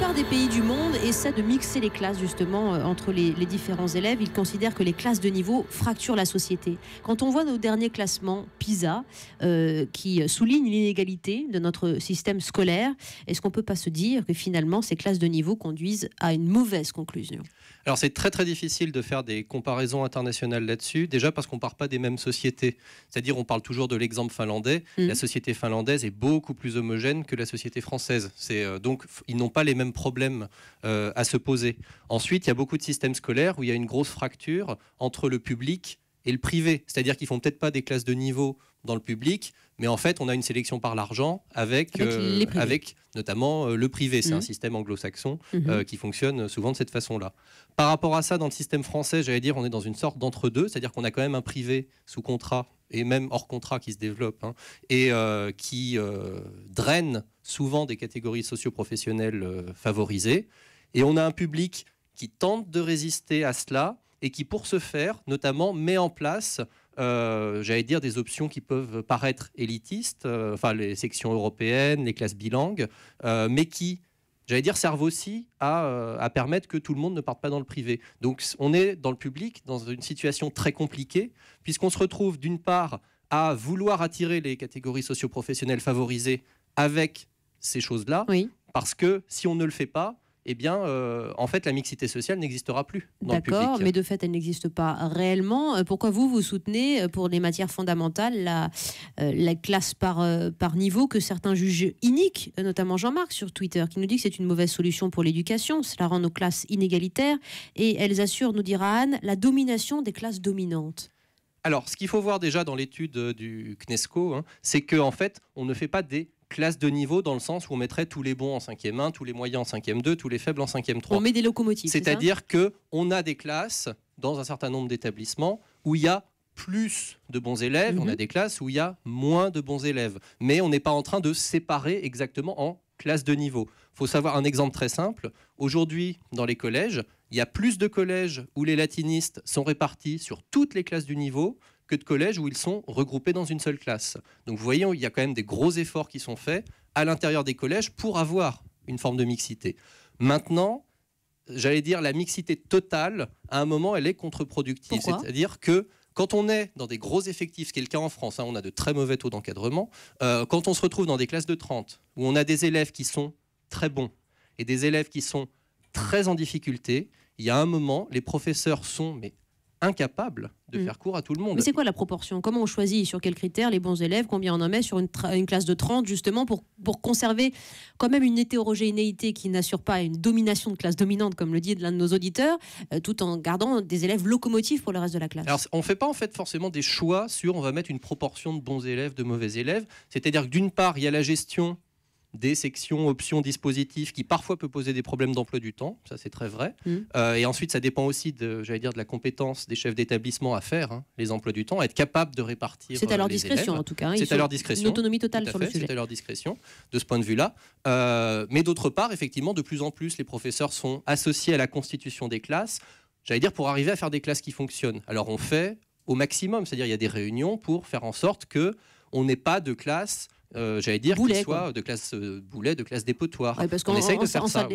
plupart des pays du monde essaient de mixer les classes justement entre les différents élèves. Ils considèrent que les classes de niveau fracturent la société. Quand on voit nos derniers classements PISA qui soulignent l'inégalité de notre système scolaire, est-ce qu'on ne peut pas se dire que finalement ces classes de niveau conduisent à une mauvaise conclusion? Alors c'est très très difficile de faire des comparaisons internationales là-dessus, déjà parce qu'on ne part pas des mêmes sociétés. C'est-à-dire on parle toujours de l'exemple finlandais. La société finlandaise est beaucoup plus homogène que la société française. Donc ils n'ont pas les mêmes problèmes à se poser. Ensuite, il y a beaucoup de systèmes scolaires où il y a une grosse fracture entre le public et le privé. C'est-à-dire qu'ils ne font peut-être pas des classes de niveau dans le public, mais en fait, on a une sélection par l'argent avec notamment le privé. C'est un système anglo-saxon qui fonctionne souvent de cette façon-là. Par rapport à ça, dans le système français, j'allais dire, on est dans une sorte d'entre-deux, c'est-à-dire qu'on a quand même un privé sous contrat et même hors contrat qui se développe et qui draine souvent des catégories socio-professionnelles favorisées. Et on a un public qui tente de résister à cela et qui, pour ce faire, notamment, met en place, j'allais dire, des options qui peuvent paraître élitistes, enfin les sections européennes, les classes bilingues, mais qui, j'allais dire, servent aussi à permettre que tout le monde ne parte pas dans le privé. Donc on est dans le public, dans une situation très compliquée, puisqu'on se retrouve d'une part à vouloir attirer les catégories socio-professionnelles favorisées avec ces choses-là, parce que si on ne le fait pas, eh bien, en fait, la mixité sociale n'existera plus dans le public. D'accord, mais de fait, elle n'existe pas réellement. Pourquoi vous soutenez, pour les matières fondamentales, la classe par niveau que certains jugent inique, notamment Jean-Marc sur Twitter, qui nous dit que c'est une mauvaise solution pour l'éducation, cela rend nos classes inégalitaires, et elles assurent, nous dira Anne, la domination des classes dominantes. Alors, ce qu'il faut voir déjà dans l'étude du CNESCO, c'est qu'en fait, on ne fait pas des classes de niveau dans le sens où on mettrait tous les bons en 5e 1, tous les moyens en 5e 2, tous les faibles en 5e 3. On met des locomotives. C'est-à-dire qu'on a des classes dans un certain nombre d'établissements où il y a plus de bons élèves, on a des classes où il y a moins de bons élèves. Mais on n'est pas en train de séparer exactement en classes de niveau. Il faut savoir un exemple très simple. Aujourd'hui, dans les collèges, il y a plus de collèges où les latinistes sont répartis sur toutes les classes du niveau que de collèges où ils sont regroupés dans une seule classe. Donc vous voyez, il y a quand même des gros efforts qui sont faits à l'intérieur des collèges pour avoir une forme de mixité. Maintenant, j'allais dire, la mixité totale, à un moment, elle est contre-productive. C'est-à-dire que quand on est dans des gros effectifs, ce qui est le cas en France, on a de très mauvais taux d'encadrement, quand on se retrouve dans des classes de 30, où on a des élèves qui sont très bons et des élèves qui sont très en difficulté, il y a un moment, les professeurs sont incapables de faire cours à tout le monde. Mais c'est quoi la proportion? Comment on choisit? Sur quels critères les bons élèves? Combien on en met sur une classe de 30 justement pour conserver quand même une hétérogénéité qui n'assure pas une domination de classe dominante comme le dit l'un de nos auditeurs, tout en gardant des élèves locomotifs pour le reste de la classe? Alors on ne fait pas en fait forcément des choix sur on va mettre une proportion de bons élèves, de mauvais élèves. C'est-à-dire que d'une part il y a la gestion des sections, options, dispositifs qui parfois peut poser des problèmes d'emploi du temps, ça c'est très vrai. Et ensuite ça dépend aussi de la compétence des chefs d'établissement à faire les emplois du temps, à être capable de répartir. C'est à leur les discrétion élèves. En tout cas. C'est à leur discrétion. Une autonomie totale sur le sujet. C'est à leur discrétion de ce point de vue-là. Mais d'autre part, effectivement, de plus en plus, les professeurs sont associés à la constitution des classes. J'allais dire pour arriver à faire des classes qui fonctionnent. Alors on fait au maximum, c'est-à-dire il y a des réunions pour faire en sorte que on n'ait pas de classe. J'allais dire qu'il soit de classe boulet, de classe dépotoir. Parce on essaye de faire ça.